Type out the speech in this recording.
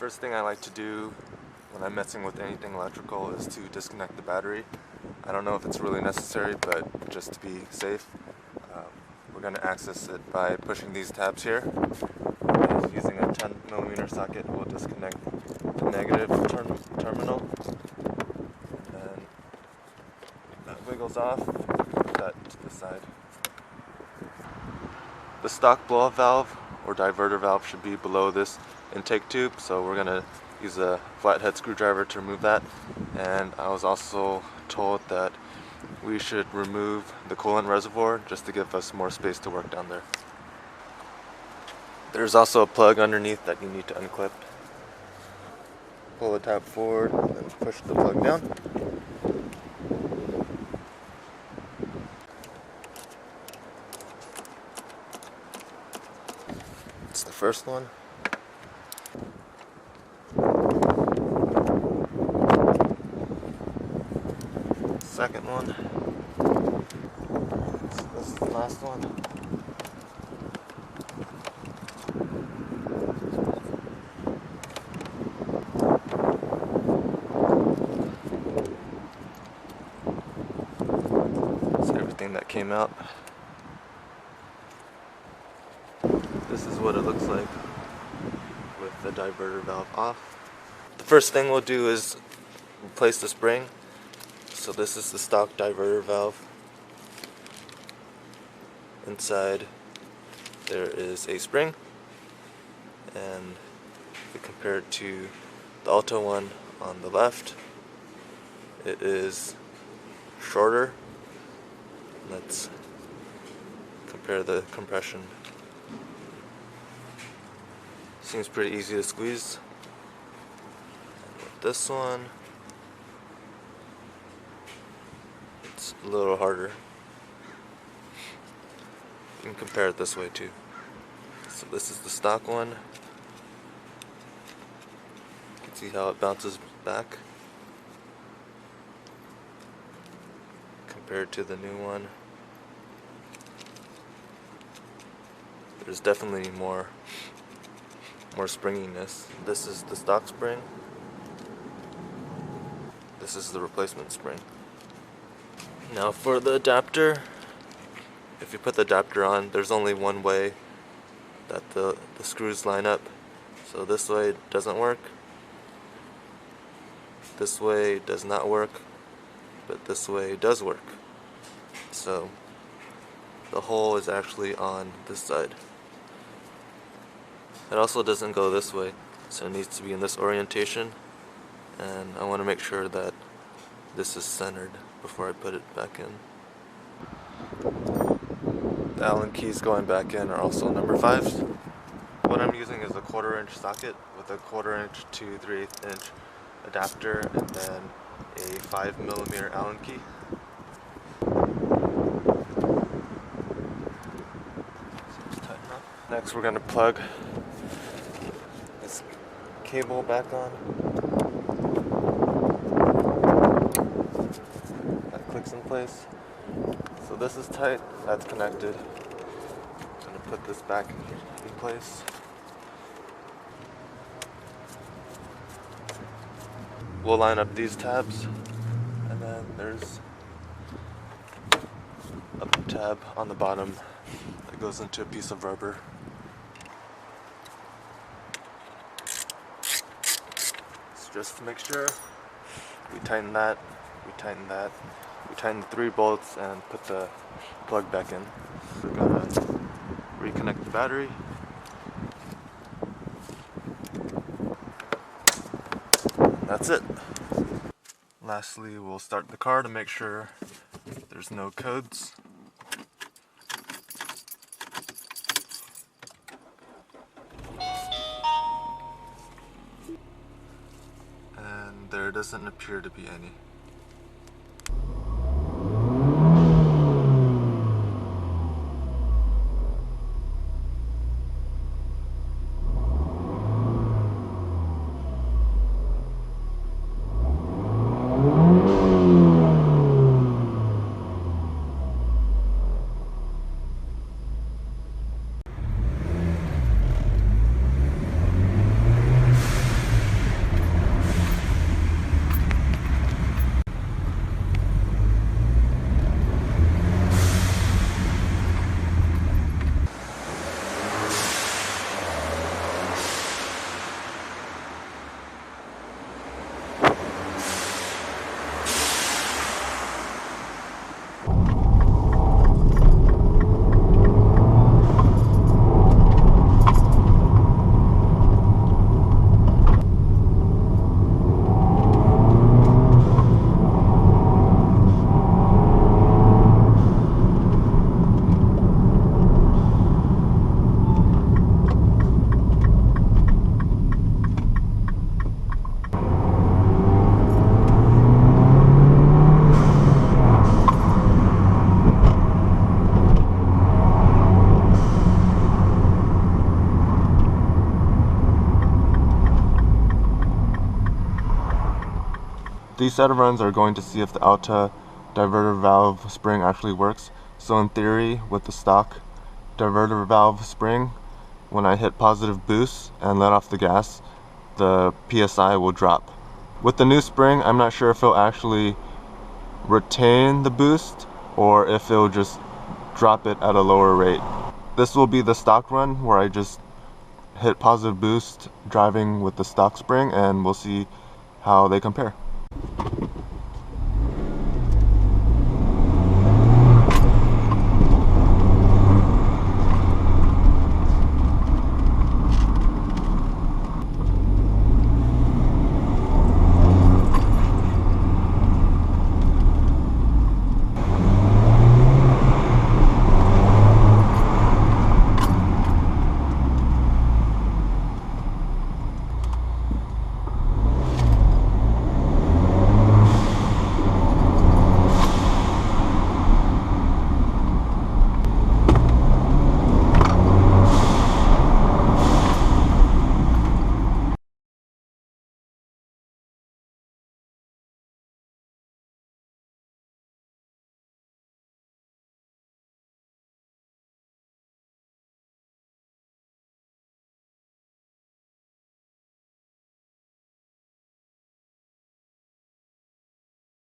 First thing I like to do when I'm messing with anything electrical is to disconnect the battery. I don't know if it's really necessary, but just to be safe, we're going to access it by pushing these tabs here. And using a 10mm socket, we'll disconnect the negative terminal. And then that wiggles off, put that to the side. The stock blow-off valve or diverter valve should be below this intake tube, so we're going to use a flathead screwdriver to remove that. And I was also told that we should remove the coolant reservoir just to give us more space to work down there. There's also a plug underneath that you need to unclip. Pull the tab forward and then push the plug down. It's the first one. Second one. So this is the last one. That's everything that came out. This is what it looks like with the diverter valve off. The first thing we'll do is replace the spring. So this is the stock diverter valve. Inside there is a spring, and if we compare it to the Alta one on the left, it is shorter. Let's compare the compression. Seems pretty easy to squeeze. And with this one, it's a little harder. You can compare it this way too. So this is the stock one. You can see how it bounces back compared to the new one. There's definitely more springiness. This is the stock spring. This is the replacement spring. Now for the adapter, if you put the adapter on, there's only one way that the screws line up. So this way doesn't work, this way does not work, but this way does work. So the hole is actually on this side. It also doesn't go this way, so it needs to be in this orientation, and I want to make sure that this is centered before I put it back in. The Allen keys going back in are also number 5s. What I'm using is a 1/4" socket with a 1/4" to 3/8" adapter, and then a 5mm Allen key. So just tighten up. Next we're going to plug this cable back on. That clicks in place. So this is tight, that's connected. I'm going to put this back in place. We'll line up these tabs, and then there's a tab on the bottom that goes into a piece of rubber. So just to make sure, we tighten that, we tighten that. We tighten the 3 bolts and put the plug back in. We're gonna reconnect the battery. And that's it. Lastly, we'll start the car to make sure there's no codes. And there doesn't appear to be any. These set of runs are going to see if the Alta diverter valve spring actually works. So in theory, with the stock diverter valve spring, when I hit positive boost and let off the gas, the PSI will drop. With the new spring, I'm not sure if it'll actually retain the boost or if it'll just drop it at a lower rate. This will be the stock run where I just hit positive boost driving with the stock spring, and we'll see how they compare.